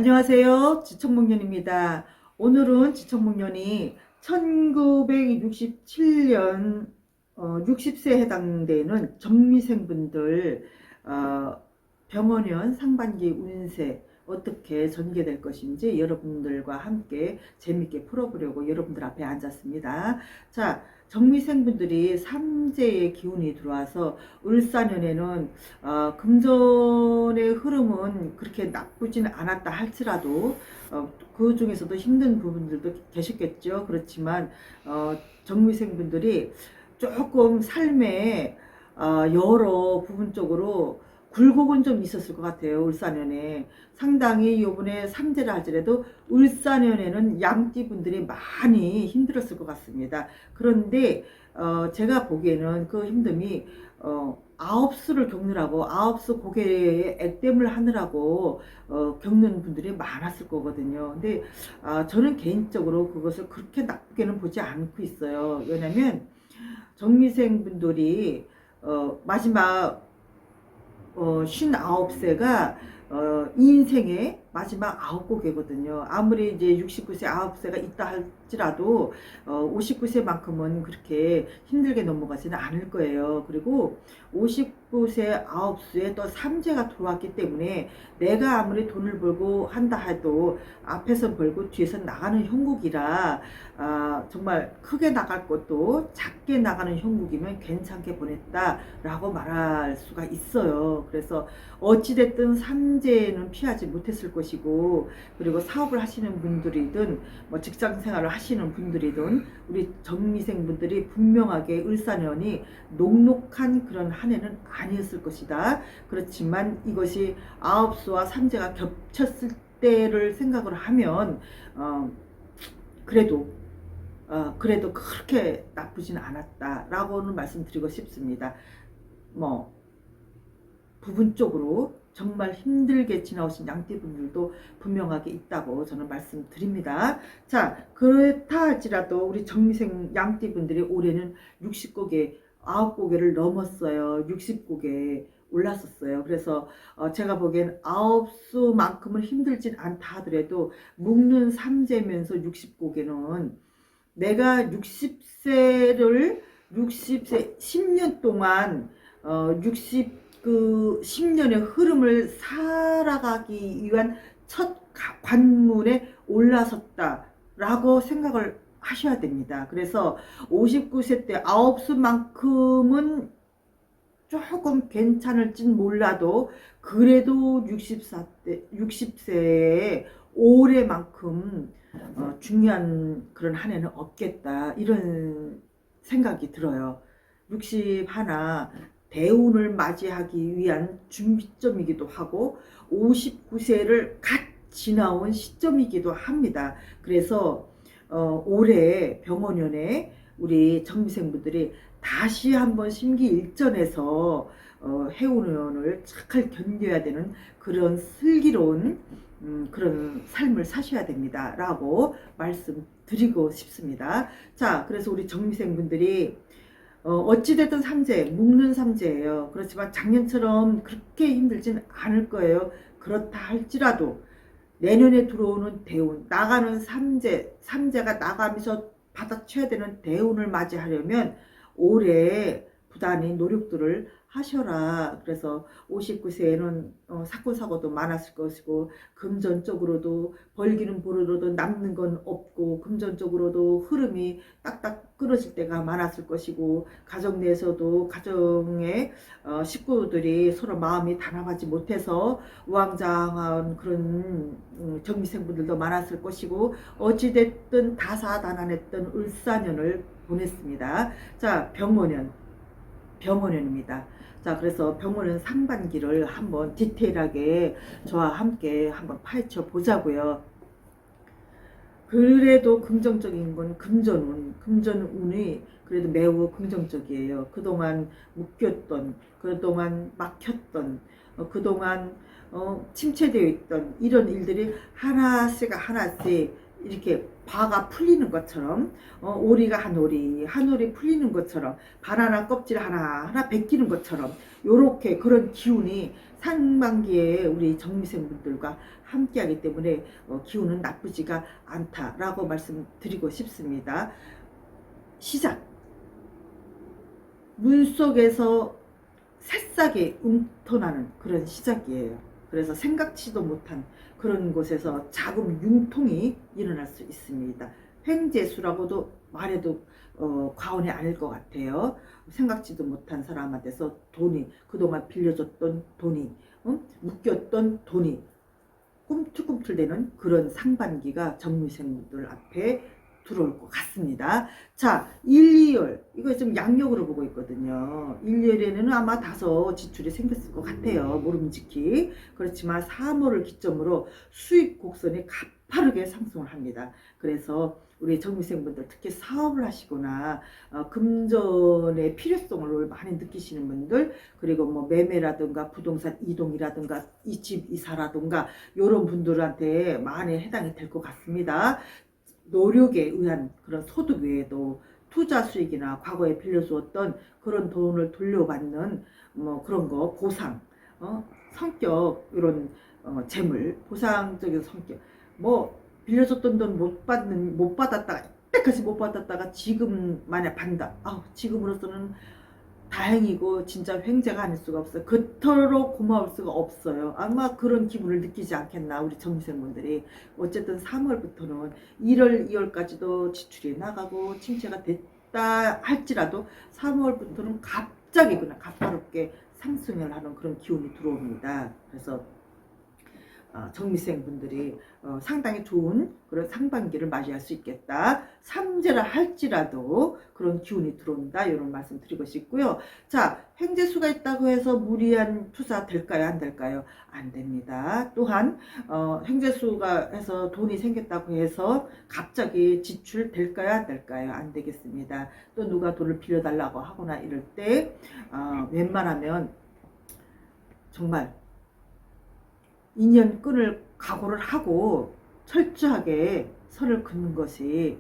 안녕하세요. 지청목련입니다. 오늘은 지청목련이 1967년 60세에 해당되는 정미생분들 병원연 상반기 운세 어떻게 전개될 것인지 여러분들과 함께 재밌게 풀어보려고 여러분들 앞에 앉았습니다. 자, 정미생분들이 삼재의 기운이 들어와서 을사년에는 금전의 흐름은 그렇게 나쁘진 않았다 할지라도 그 중에서도 힘든 부분들도 계셨겠죠. 그렇지만 정미생분들이 조금 삶에 여러 부분적으로 굴곡은 좀 있었을 것 같아요. 울산연에 상당히 요번에 삼재를 할지라도 울산연에는 양띠분들이 많이 힘들었을 것 같습니다. 그런데 제가 보기에는 그 힘듦이 아홉수를 겪느라고 아홉수 고개에 액땜을 하느라고 겪는 분들이 많았을 거거든요. 근데 저는 개인적으로 그것을 그렇게 나쁘게는 보지 않고 있어요. 왜냐면 정미생 분들이 마지막 59세가 인생의 마지막 9곡이거든요. 아무리 이제 69세 9세가 있다 할지라도 59세만큼은 그렇게 힘들게 넘어가지는 않을 거예요. 그리고 59세 9수에 또 삼재가 들어왔기 때문에 내가 아무리 돈을 벌고 한다 해도 앞에서 벌고 뒤에서 나가는 형국이라 정말 크게 나갈 것도 작게 나가는 형국이면 괜찮게 보냈다라고 말할 수가 있어요. 그래서 어찌됐든 삼재는 피하지 못했을 것이고, 그리고 사업을 하시는 분들이든 뭐 직장 생활을 하시는 분들이든 우리 정미생 분들이 분명하게 을사년이 녹록한 그런 한 해는 아니었을 것이다. 그렇지만 이것이 아홉수와 삼재가 겹쳤을 때를 생각을 하면 그래도 그렇게 나쁘진 않았다라고는 말씀드리고 싶습니다. 뭐 부분적으로 정말 힘들게 지나오신 양띠분들도 분명하게 있다고 저는 말씀드립니다. 자, 그렇다 할지라도 우리 정미생 양띠분들이 올해는 60곡에 9곡을 넘었어요. 60곡에 올랐었어요. 그래서 제가 보기엔 9수만큼은 힘들진 않다 하더라도 묶는 삼재면서 60곡에는 내가 60세를 60세 10년 동안 10년의 흐름을 살아가기 위한 첫 관문에 올라섰다라고 생각을 하셔야 됩니다. 그래서 59세 때 9수만큼은 조금 괜찮을진 몰라도 그래도 60세에 올해만큼 중요한 그런 한 해는 없겠다 이런 생각이 들어요. 61 대운을 맞이하기 위한 준비점이기도 하고 59세를 갓 지나온 시점이기도 합니다. 그래서 올해 병원연에 우리 정미생분들이 다시 한번 심기일전에서 해운년을 잘 견뎌야 되는 그런 슬기로운 그런 삶을 사셔야 됩니다 라고 말씀드리고 싶습니다. 자, 그래서 우리 정미생분들이 어찌됐든 삼재, 묶는 삼재예요. 그렇지만 작년처럼 그렇게 힘들진 않을 거예요. 그렇다 할지라도 내년에 들어오는 대운, 나가는 삼재가 나가면서 받아쳐야 되는 대운을 맞이하려면 올해 부단히 노력들을 하셔라. 그래서 59세에는 사건 사고도 많았을 것이고 금전적으로도 벌기는 보르르도 남는 건 없고 금전적으로도 흐름이 딱딱 끊어질 때가 많았을 것이고 가정 내에서도 가정의 식구들이 서로 마음이 단합하지 못해서 우왕좌왕한 그런 정미생분들도 많았을 것이고 어찌됐든 다사다난했던 을사년을 보냈습니다. 자, 병원연입니다. 자, 그래서 병원은 상반기를 한번 디테일하게 저와 함께 한번 파헤쳐 보자고요. 그래도 긍정적인 건 금전운이 그래도 매우 긍정적이에요. 그동안 묶였던, 그동안 막혔던, 그동안 침체되어 있던 이런 일들이 하나씩 이렇게 과가 풀리는 것처럼, 오리가 한 오리 풀리는 것처럼, 바나나 껍질 하나 벗기는 것처럼, 요렇게 그런 기운이 상반기에 우리 정미생분들과 함께하기 때문에 기운은 나쁘지가 않다라고 말씀드리고 싶습니다. 시작. 물속에서 새싹이 움터나는 그런 시작이에요. 그래서 생각지도 못한 그런 곳에서 작은 융통이 일어날 수 있습니다. 횡재수라고도 말해도 과언이 아닐 것 같아요. 생각지도 못한 사람한테서 돈이, 그동안 빌려줬던 돈이, 묶였던 돈이 꿈틀꿈틀대는 그런 상반기가 정미생분들 앞에 들어올 것 같습니다. 자, 1, 2월 이거 좀 양력으로 보고 있거든요. 1, 2월에는 아마 다소 지출이 생겼을 것 같아요. 모름지기. 그렇지만 3월을 기점으로 수입 곡선이 가파르게 상승을 합니다. 그래서 우리 정미생분들 특히 사업을 하시거나 금전의 필요성을 많이 느끼시는 분들, 그리고 뭐 매매라든가 부동산 이동이라든가 이 집 이사라든가 이런 분들한테 많이 해당이 될 것 같습니다. 노력에 의한 그런 소득 외에도 투자 수익이나 과거에 빌려주었던 그런 돈을 돌려받는 뭐 그런 거 보상, 성격, 이런 재물 보상적인 성격, 뭐 빌려줬던 돈 못 받았다가 때까지 못 받았다가 지금 만약 받는다. 지금으로서는 다행이고 진짜 횡재가 아닐 수가 없어요. 그토록 고마울 수가 없어요. 아마 그런 기분을 느끼지 않겠나 우리 정미생분들이. 어쨌든 3월부터는 1월 2월까지도 지출이 나가고 침체가 됐다 할지라도 3월부터는 갑자기 그냥 가파롭게 상승을 하는 그런 기운이 들어옵니다. 그래서 정미생분들이 상당히 좋은 그런 상반기를 맞이할 수 있겠다. 삼재라 할지라도 그런 기운이 들어온다. 이런 말씀 드리고 싶고요. 자, 횡재수가 있다고 해서 무리한 투자 될까요? 안 될까요? 안 됩니다. 또한 횡재수가 해서 돈이 생겼다고 해서 갑자기 지출 될까요? 안 될까요? 안 되겠습니다. 또 누가 돈을 빌려달라고 하거나 이럴 때 웬만하면 정말 인연 끈을 각오를 하고 철저하게 선을 긋는 것이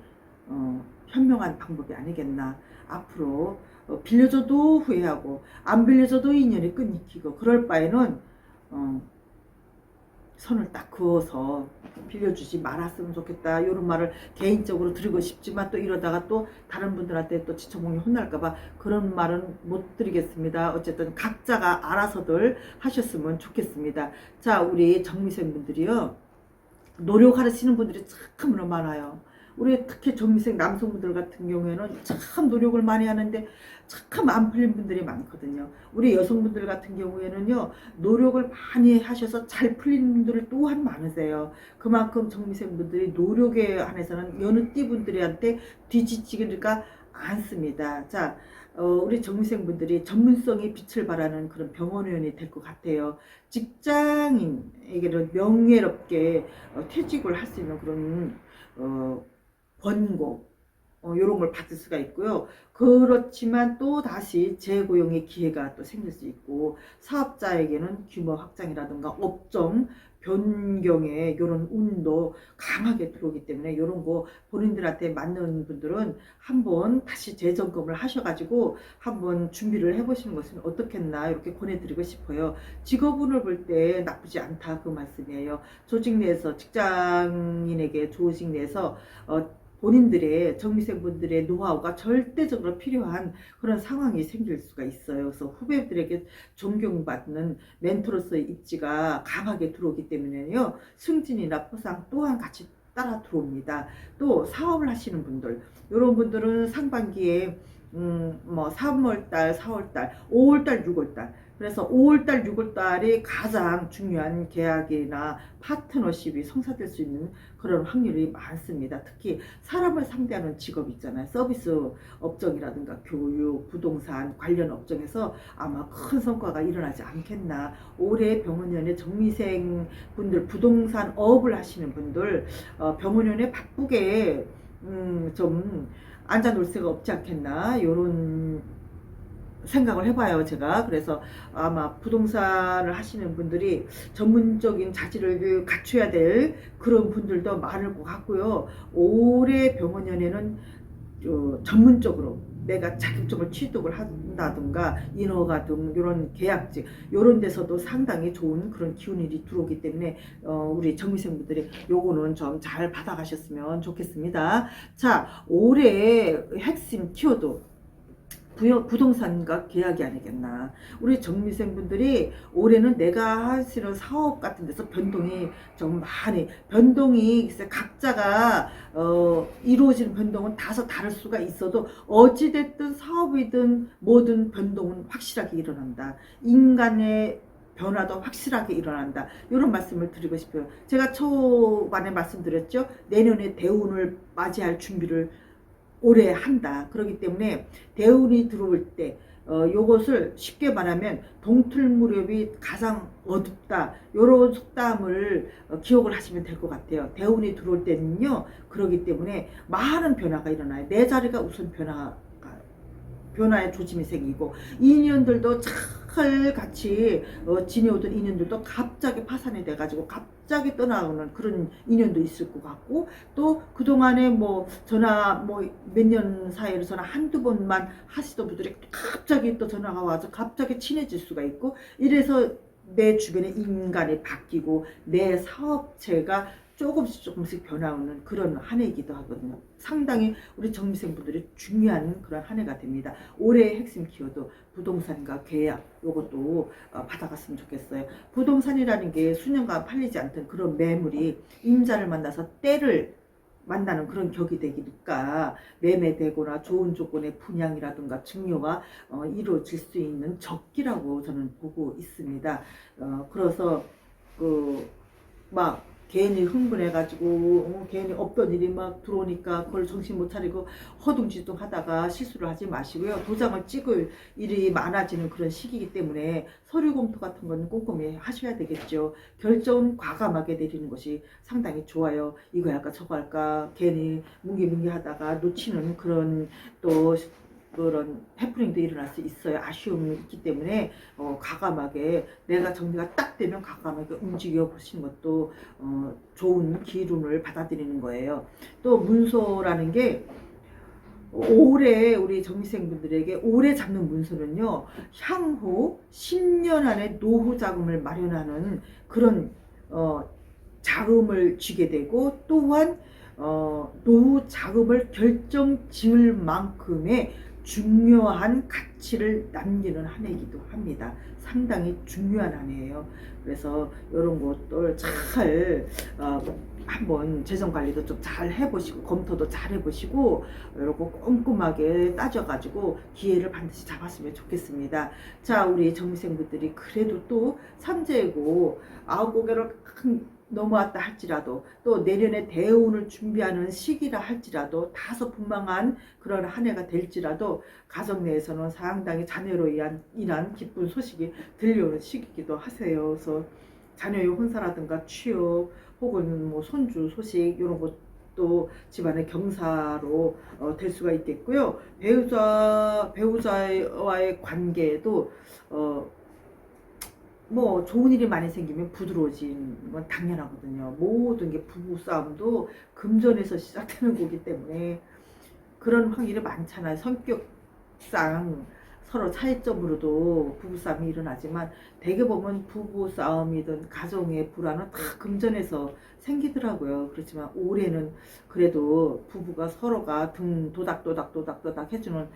현명한 방법이 아니겠나. 앞으로 빌려줘도 후회하고 안 빌려줘도 인연이 끊기고 그럴 바에는 선을 딱 그어서 빌려주지 말았으면 좋겠다. 이런 말을 개인적으로 드리고 싶지만 또 이러다가 또 다른 분들한테 또 지쳐먹니 혼날까봐 그런 말은 못 드리겠습니다. 어쨌든 각자가 알아서들 하셨으면 좋겠습니다. 자, 우리 정미생분들이요, 노력하시는 분들이 참 많아요. 우리 특히 정미생 남성분들 같은 경우에는 참 노력을 많이 하는데 참 안 풀린 분들이 많거든요. 우리 여성분들 같은 경우에는요, 노력을 많이 하셔서 잘 풀린 분들이 또한 많으세요. 그만큼 정미생분들이 노력에 한해서는 여느 띠분들한테 뒤지지가 않습니다. 자, 우리 정미생분들이 전문성이 빛을 발하는 그런 병원의원이 될 것 같아요. 직장인에게는 명예롭게 퇴직을 할 수 있는 그런 권고 이런 걸 받을 수가 있고요. 그렇지만 또 다시 재고용의 기회가 또 생길 수 있고, 사업자에게는 규모 확장이라든가 업종 변경의 이런 운도 강하게 들어오기 때문에 이런 거 본인들한테 맞는 분들은 한번 다시 재점검을 하셔가지고 한번 준비를 해보시는 것은 어떻겠나 이렇게 권해드리고 싶어요. 직업운을 볼 때 나쁘지 않다 그 말씀이에요. 조직 내에서 직장인에게 조직 내에서 본인들의 정미생분들의 노하우가 절대적으로 필요한 그런 상황이 생길 수가 있어요. 그래서 후배들에게 존경받는 멘토로서의 입지가 강하게 들어오기 때문에요, 승진이나 포상 또한 같이 따라 들어옵니다. 또 사업을 하시는 분들, 이런 분들은 상반기에 뭐 3월달, 4월달, 5월달, 6월달, 그래서 5월달, 6월달이 가장 중요한 계약이나 파트너십이 성사될 수 있는 그런 확률이 많습니다. 특히 사람을 상대하는 직업 있잖아요. 서비스 업종이라든가 교육, 부동산 관련 업종에서 아마 큰 성과가 일어나지 않겠나. 올해 병원연의 정미생 분들, 부동산 업을 하시는 분들, 병원연에 바쁘게 좀 앉아 놀 새가 없지 않겠나. 요런 생각을 해봐요, 제가. 그래서 아마 부동산을 하시는 분들이 전문적인 자질을 갖춰야 될 그런 분들도 많을 것 같고요. 올해 병원연에는 전문적으로 내가 자격증을 취득을 한다든가 인허가 등 이런 계약직 이런 데서도 상당히 좋은 그런 기운이 들어오기 때문에 우리 정미생분들이 요거는 좀 잘 받아가셨으면 좋겠습니다. 자, 올해 핵심 키워드 부동산과 계약이 아니겠나. 우리 정미생분들이 올해는 내가 하시는 사업 같은 데서 변동이 좀 많이, 변동이 각자가 이루어지는 변동은 다소 다를 수가 있어도 어찌됐든 사업이든 뭐든 변동은 확실하게 일어난다. 인간의 변화도 확실하게 일어난다. 이런 말씀을 드리고 싶어요. 제가 초반에 말씀드렸죠. 내년에 대운을 맞이할 준비를 오래 한다. 그렇기 때문에 대운이 들어올 때 요것을 쉽게 말하면 동틀 무렵이 가장 어둡다. 요런 속담을 기억을 하시면 될 것 같아요. 대운이 들어올 때는요. 그렇기 때문에 많은 변화가 일어나요. 내 자리가 우선 변화의 조짐이 생기고 인연들도 잘 같이 지내오던 인연들도 갑자기 파산이 돼가지고 갑자기 떠나오는 그런 인연도 있을 것 같고 또 그동안에 뭐 전화 뭐 몇 년 사이로 전화 한두 번만 하시던 분들이 갑자기 또 전화가 와서 갑자기 친해질 수가 있고 이래서 내 주변의 인간이 바뀌고 내 사업체가 조금씩 변화오는 그런 한 해이기도 하거든요. 상당히 우리 정미생분들이 중요한 그런 한 해가 됩니다. 올해의 핵심 키워드 부동산과 계약 요것도 받아갔으면 좋겠어요. 부동산이라는 게 수년간 팔리지 않던 그런 매물이 임자를 만나서 때를 만나는 그런 격이 되니까 매매되거나 좋은 조건의 분양이라든가 증여가 이루어질 수 있는 적기라고 저는 보고 있습니다. 그래서 막 괜히 흥분해가지고 괜히 없던 일이 막 들어오니까 그걸 정신 못 차리고 허둥지둥 하다가 실수를 하지 마시고요. 도장을 찍을 일이 많아지는 그런 시기이기 때문에 서류 검토 같은 건 꼼꼼히 하셔야 되겠죠. 결정은 과감하게 내리는 것이 상당히 좋아요. 이거 할까 저거 할까 괜히 뭉게뭉게 하다가 놓치는 그런 해프닝도 일어날 수 있어요. 아쉬움이 있기 때문에 과감하게 내가 정리가 딱 되면 과감하게 움직여 보시는 것도 좋은 기운을 받아들이는 거예요. 또 문서라는 게 올해 우리 정미생분들에게 오래 잡는 문서는요. 향후 10년 안에 노후 자금을 마련하는 그런 자금을 쥐게 되고 또한 노후 자금을 결정 지을 만큼의 중요한 가치를 남기는 한 해이기도 합니다. 상당히 중요한 한 해예요. 그래서 이런 것들 잘 한번 재정관리도 좀 잘 해보시고 검토도 잘 해보시고 이러고 꼼꼼하게 따져가지고 기회를 반드시 잡았으면 좋겠습니다. 자, 우리 정미생분들이 그래도 또 삼재고 9고개를 넘어왔다 할지라도 또 내년에 대운을 준비하는 시기라 할지라도 다소 분망한 그런 한 해가 될지라도 가정 내에서는 상당히 자녀로 인한 기쁜 소식이 들려오는 시기이기도 하세요. 그래서 자녀의 혼사라든가 취업 혹은 뭐 손주 소식 이런 것도 집안의 경사로 될 수가 있겠고요. 배우자와의 관계도 뭐 좋은 일이 많이 생기면 부드러워지는 건 당연하거든요. 모든 게 부부 싸움도 금전에서 시작되는 거기 때문에 그런 확률이 많잖아요. 성격상 서로 차이점으로도 부부싸움이 일어나지만 대개 보면 부부싸움이든 가정의 불화는 다 금전에서 생기더라고요. 그렇지만 올해는 그래도 부부가 서로가 등 도닥도닥 해주는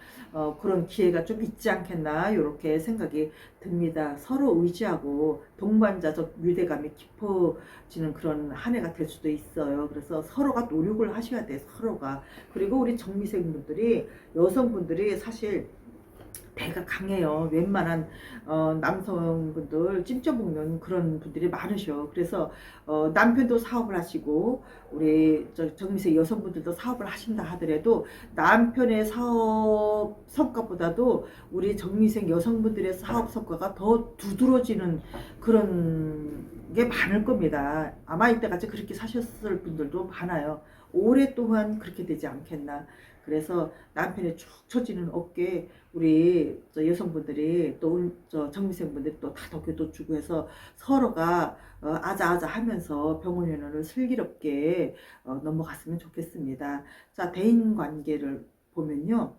그런 기회가 좀 있지 않겠나 이렇게 생각이 듭니다. 서로 의지하고 동반자적 유대감이 깊어지는 그런 한 해가 될 수도 있어요. 그래서 서로가 노력을 하셔야 돼요. 서로가. 그리고 우리 정미생분들이 여성분들이 사실 배가 강해요. 웬만한 남성분들 찜쪄먹는 그런 분들이 많으셔. 그래서 남편도 사업을 하시고 우리 정미생 여성분들도 사업을 하신다 하더라도 남편의 사업 성과보다도 우리 정미생 여성분들의 사업 성과가 더 두드러지는 그런 게 많을 겁니다. 아마 이때까지 그렇게 사셨을 분들도 많아요. 올해 또한 그렇게 되지 않겠나. 그래서 남편의 축 처지는 어깨 우리 저 여성분들이 또 저 정미생분들이 또 다독여도 주고 해서 서로가 아자아자 하면서 병원연원을 슬기롭게 넘어갔으면 좋겠습니다. 자, 대인 관계를 보면요.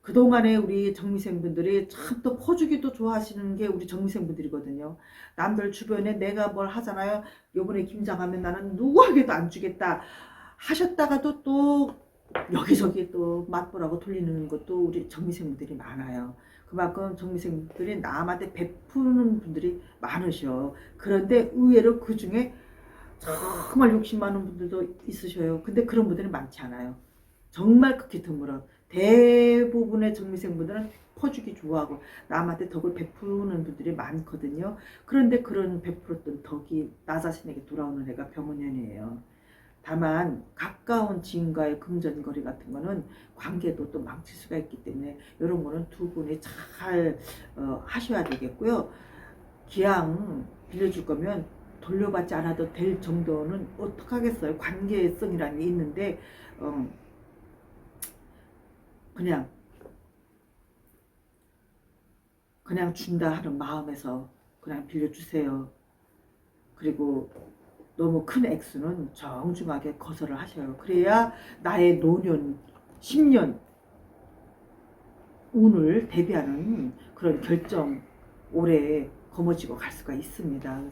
그동안에 우리 정미생분들이 참 또 퍼주기도 좋아하시는 게 우리 정미생분들이거든요. 남들 주변에 내가 뭘 하잖아요. 요번에 김장하면 나는 누구에게도 안 주겠다 하셨다가도 또 여기저기 또 맛보라고 돌리는 것도 우리 정미생분들이 많아요. 그만큼 정미생분들이 남한테 베푸는 분들이 많으셔. 그런데 의외로 그 중에 정말 욕심 많은 분들도 있으셔요. 근데 그런 분들이 많지 않아요. 정말 극히 드물어. 대부분의 정미생분들은 퍼주기 좋아하고 남한테 덕을 베푸는 분들이 많거든요. 그런데 그런 베풀었던 덕이 나 자신에게 돌아오는 애가 병원연이에요. 다만 가까운 지인과의 금전거래 같은 거는 관계도 또 망칠 수가 있기 때문에 이런 거는 두 분이 잘 하셔야 되겠고요. 기왕 빌려줄 거면 돌려받지 않아도 될 정도는 어떡하겠어요. 관계성이라는 게 있는데 그냥 준다 하는 마음에서 그냥 빌려주세요. 그리고 너무 큰 액수는 정중하게 거절을 하셔요. 그래야 나의 노년 10년 운을 대비하는 그런 결정 오래 거머쥐고 갈 수가 있습니다.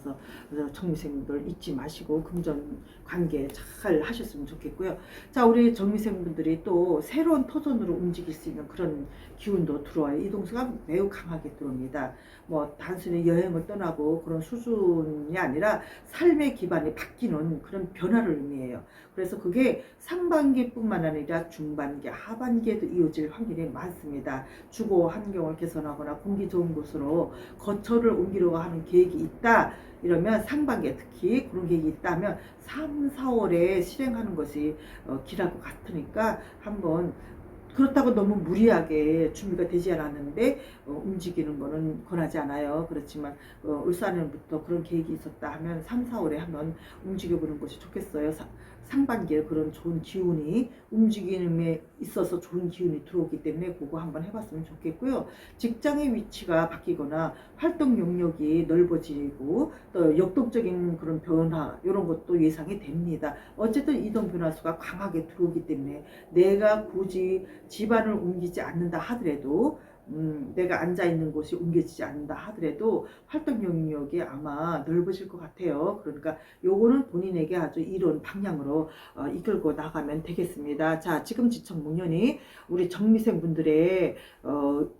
그래서 정미생분들 잊지 마시고 금전 관계 잘 하셨으면 좋겠고요. 자, 우리 정미생분들이 또 새로운 터전으로 움직일 수 있는 그런 기운도 들어와요. 이 동수가 매우 강하게 들어옵니다. 뭐 단순히 여행을 떠나고 그런 수준이 아니라 삶의 기반이 바뀌는 그런 변화를 의미해요. 그래서 그게 상반기뿐만 아니라 중반기, 하반기에도 이어질 확률이 많습니다. 주거 환경을 개선하거나 공기 좋은 곳으로 거처를 옮기려고 하는 계획이 있다. 이러면 상반기에 특히 그런 계획이 있다면 3, 4월에 실행하는 것이 길할 것 같으니까 한번 그렇다고 너무 무리하게 준비가 되지 않았는데 움직이는 거는 권하지 않아요. 그렇지만 울산에부터 그런 계획이 있었다 하면 3, 4월에 한번 움직여보는 것이 좋겠어요. 상반기에 그런 좋은 기운이 움직임에 있어서 좋은 기운이 들어오기 때문에 그거 한번 해봤으면 좋겠고요. 직장의 위치가 바뀌거나 활동 영역이 넓어지고 또 역동적인 그런 변화 이런 것도 예상이 됩니다. 어쨌든 이동 변화수가 강하게 들어오기 때문에 내가 굳이 집안을 옮기지 않는다 하더라도 내가 앉아있는 곳이 옮겨지지 않는다 하더라도 활동 영역이 아마 넓어질 것 같아요. 그러니까 요거는 본인에게 아주 이런 방향으로 이끌고 나가면 되겠습니다. 자, 지금 지청목년이 우리 정미생 분들의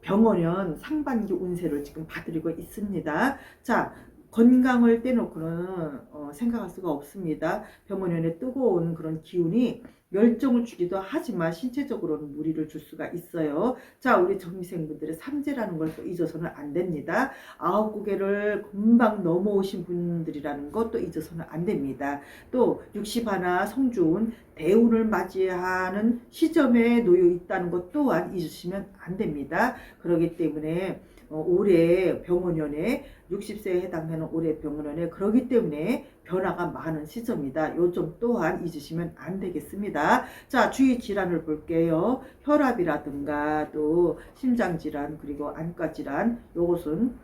병원연 상반기 운세를 지금 봐드리고 있습니다. 자, 건강을 떼놓고는 생각할 수가 없습니다. 병원연의 뜨거운 그런 기운이 열정을 주기도 하지만 신체적으로는 무리를 줄 수가 있어요. 자, 우리 정미생분들의 삼재라는 걸 또 잊어서는 안 됩니다. 9고개를 금방 넘어오신 분들이라는 것도 잊어서는 안 됩니다. 또 60하나 성주운 대운을 맞이하는 시점에 놓여 있다는 것 또한 잊으시면 안 됩니다. 그렇기 때문에 올해 병원연에 60세에 해당하는 올해 병원연에 그러기 때문에 변화가 많은 시점이다. 요 점 또한 잊으시면 안 되겠습니다. 자, 주위 질환을 볼게요. 혈압이라든가 또 심장질환 그리고 안과질환 요것은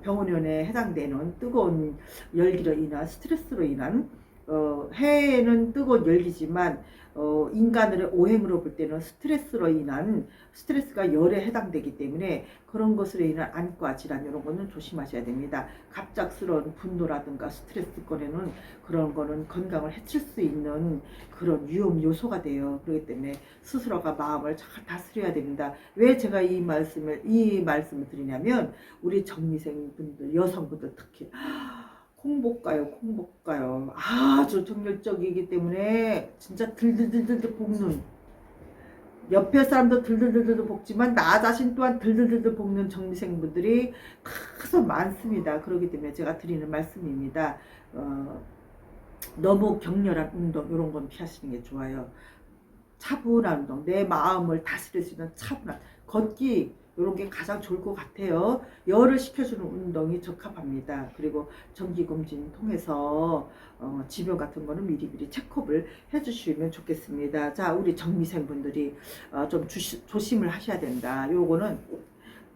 병원연에 해당되는 뜨거운 열기로 인한 스트레스로 인한 해는 뜨거운 열기지만 인간의 오행으로 볼 때는 스트레스로 인한 스트레스가 열에 해당되기 때문에 그런 것으로 인한 안과 질환 이런 거는 조심하셔야 됩니다. 갑작스러운 분노라든가 스트레스권에는 그런 거는 건강을 해칠 수 있는 그런 위험 요소가 돼요. 그렇기 때문에 스스로가 마음을 잘 다스려야 됩니다. 왜 제가 이 말씀을 드리냐면 우리 정미생 분들 여성분들 특히 콩볶아요. 아주 정열적이기 때문에 진짜 들들들들 볶는 옆에 사람도 들들들들 볶지만 나 자신 또한 들들들들 볶는 정미생분들이 다소 많습니다. 그렇기 때문에 제가 드리는 말씀입니다. 너무 격렬한 운동 이런 건 피하시는 게 좋아요. 차분한 운동, 내 마음을 다스릴 수 있는 차분한 걷기 이런 게 가장 좋을 것 같아요. 열을 식혀주는 운동이 적합합니다. 그리고 정기검진 통해서 질병 같은 거는 미리미리 체크업을 해주시면 좋겠습니다. 자, 우리 정미생분들이 좀 조심을 하셔야 된다. 요거는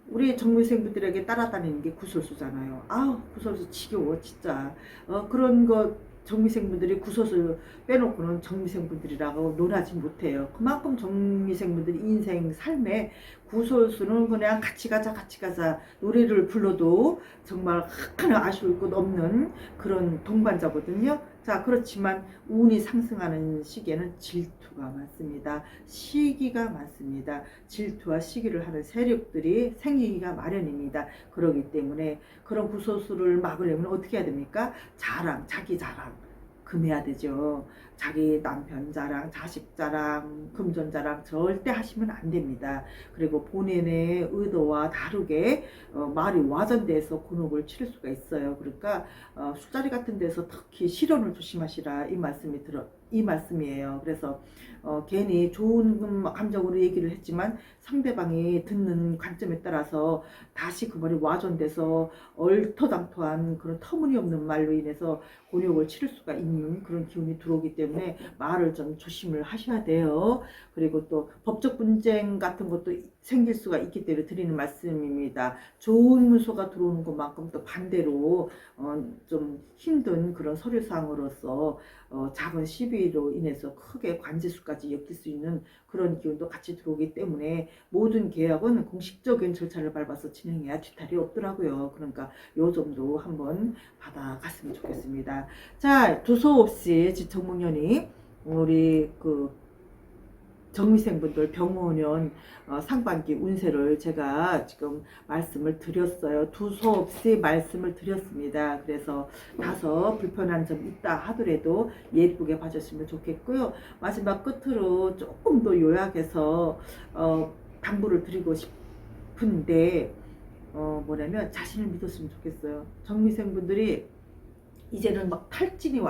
우리 정미생분들에게 따라다니는 게 구설수잖아요. 아우, 구설수 지겨워 진짜. 그런 거 정미생분들이 구설수 빼놓고는 정미생분들이라고 논하지 못해요. 그만큼 정미생분들이 인생 삶에 구설수는 그냥 같이 가자 같이 가자 노래를 불러도 정말 하나 아쉬울 것 없는 그런 동반자거든요. 자, 그렇지만 운이 상승하는 시기에는 질투가 많습니다. 시기가 많습니다. 질투와 시기를 하는 세력들이 생기기가 마련입니다. 그렇기 때문에 그런 구설수를 막으려면 어떻게 해야 됩니까? 자랑, 자기 자랑 금해야 되죠. 자기 남편 자랑, 자식 자랑, 금전 자랑 절대 하시면 안 됩니다. 그리고 본인의 의도와 다르게 말이 와전돼서 곤혹을 치를 수가 있어요. 그러니까 술자리 같은 데서 특히 실언을 조심하시라 이 말씀이에요. 그래서 괜히 좋은 감정으로 얘기를 했지만 상대방이 듣는 관점에 따라서 다시 그 말이 와전돼서 얼토당토한 그런 터무니없는 말로 인해서 곤욕을 치를 수가 있는 그런 기운이 들어오기 때문에 말을 좀 조심을 하셔야 돼요. 그리고 또 법적 분쟁 같은 것도 생길 수가 있기 때문에 드리는 말씀입니다. 좋은 문서가 들어오는 것만큼 또 반대로 좀 힘든 그런 서류상으로서 작은 시비로 인해서 크게 관제수까지 엮일 수 있는 그런 기운도 같이 들어오기 때문에 모든 계약은 공식적인 절차를 밟아서 진행해야 뒤탈이 없더라고요. 그러니까 요 점도 한번 받아갔으면 좋겠습니다. 자, 두서없이 정목년이 우리 정미생분들 병원연 상반기 운세를 제가 지금 말씀을 드렸어요. 두서없이 말씀을 드렸습니다. 그래서 다소 불편한 점 있다 하더라도 예쁘게 봐주시면 좋겠고요. 마지막 끝으로 조금 더 요약해서 당부를 드리고 싶은데 뭐냐면 자신을 믿었으면 좋겠어요. 정미생분들이 이제는 막 탈진이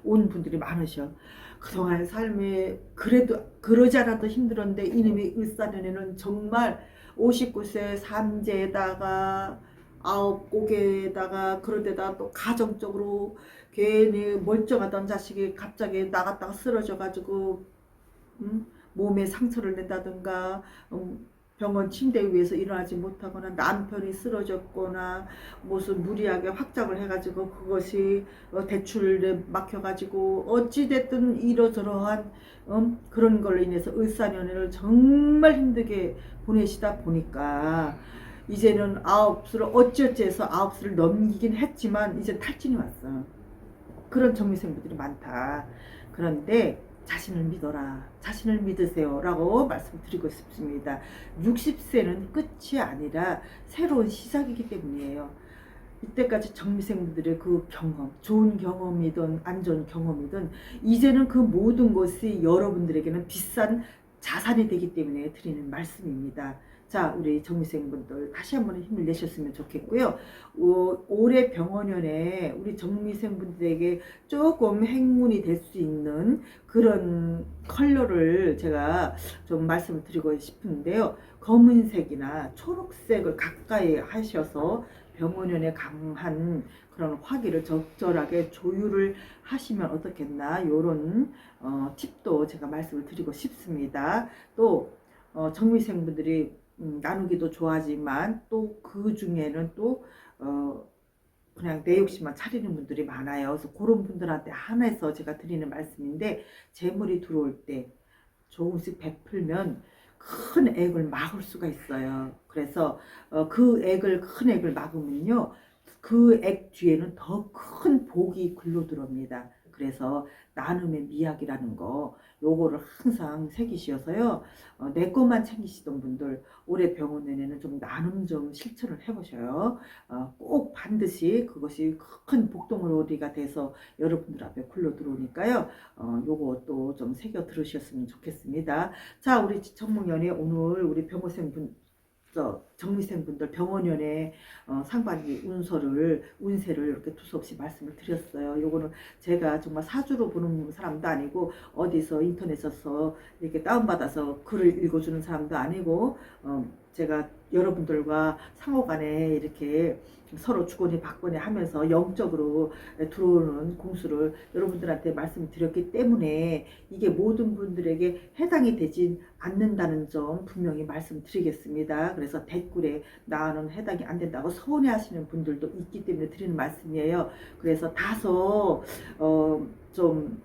온 분들이 많으셔. 그동안 삶에 그래도 그러지 않아도 힘들었는데 이놈의 을사년에는 정말 59세 삼재에다가 9곡에다가 그러데다 또 가정적으로 괜히 멀쩡하던 자식이 갑자기 나갔다가 쓰러져 가지고 몸에 상처를 낸다든가 병원 침대 위에서 일어나지 못하거나 남편이 쓰러졌거나 무슨 무리하게 확장을 해가지고 그것이 대출에 막혀가지고 어찌됐든 이러저러한 그런 걸로 인해서 을사년회를 정말 힘들게 보내시다 보니까 이제는 9수를 어찌어찌해서 9수를 넘기긴 했지만 이제 탈진이 왔어. 그런 정미생분들이 많다. 그런데 자신을 믿어라. 자신을 믿으세요. 라고 말씀드리고 싶습니다. 60세는 끝이 아니라 새로운 시작이기 때문이에요. 이때까지 정미생분들의 그 경험, 좋은 경험이든 안 좋은 경험이든 이제는 그 모든 것이 여러분들에게는 비싼 자산이 되기 때문에 드리는 말씀입니다. 자, 우리 정미생분들 다시 한번 힘을 내셨으면 좋겠고요. 올해 병원연에 우리 정미생분들에게 조금 행운이 될 수 있는 그런 컬러를 제가 좀 말씀을 드리고 싶은데요. 검은색이나 초록색을 가까이 하셔서 병원연에 강한 그런 화기를 적절하게 조율을 하시면 어떻겠나 요런 팁도 제가 말씀을 드리고 싶습니다. 또 정미생분들이 나누기도 좋아하지만 또 그 중에는 또 그냥 내 욕심만 차리는 분들이 많아요. 그래서 그런 분들한테 한해서 제가 드리는 말씀인데 재물이 들어올 때 조금씩 베풀면 큰 액을 막을 수가 있어요. 그래서 큰 액을 막으면요. 그 액 뒤에는 더 큰 복이 글로 들어옵니다. 그래서 나눔의 미학이라는 거 요거를 항상 새기시어서요. 내 것만 챙기시던 분들 올해 병원내에는 좀 나눔 좀 실천을 해보셔요. 꼭 반드시 그것이 큰 복덩어리가 돼서 여러분들 앞에 굴러 들어오니까요. 요것도 좀 새겨 들으셨으면 좋겠습니다. 자, 우리 정목연이 오늘 우리 병원생분 정미생분들 병원연의 상반기 운세를 이렇게 두서없이 말씀을 드렸어요. 요거는 제가 정말 사주로 보는 사람도 아니고 어디서 인터넷에서 이렇게 다운받아서 글을 읽어주는 사람도 아니고 제가 여러분들과 상호간에 이렇게 서로 주거니 받거니 하면서 영적으로 들어오는 공수를 여러분들한테 말씀드렸기 때문에 이게 모든 분들에게 해당이 되진 않는다는 점 분명히 말씀드리겠습니다. 그래서 댓글에 나는 해당이 안 된다고 서운해하시는 분들도 있기 때문에 드리는 말씀이에요. 그래서 다소 좀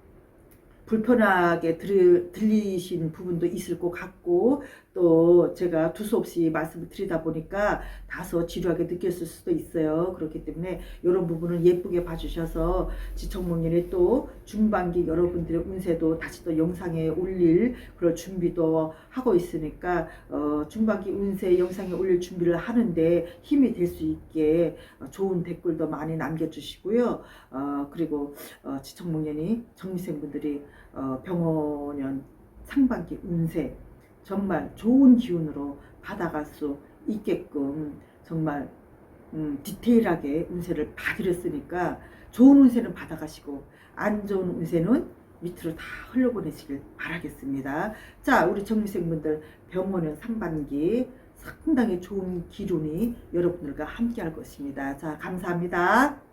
불편하게 들리신 부분도 있을 것 같고 또 제가 두서없이 말씀을 드리다 보니까 다소 지루하게 느꼈을 수도 있어요. 그렇기 때문에 이런 부분은 예쁘게 봐주셔서 지청목년에 또 중반기 여러분들의 운세도 다시 또 영상에 올릴 그런 준비도 하고 있으니까 중반기 운세 영상에 올릴 준비를 하는데 힘이 될 수 있게 좋은 댓글도 많이 남겨주시고요. 그리고 지청목년이 정미생분들이 병원연 상반기 운세 정말 좋은 기운으로 받아갈 수 있게끔 정말 디테일하게 운세를 봐드렸으니까 좋은 운세는 받아가시고 안 좋은 운세는 밑으로 다 흘려보내시길 바라겠습니다. 자, 우리 정미생분들 병원연 상반기 상당히 좋은 기운이 여러분들과 함께 할 것입니다. 자, 감사합니다.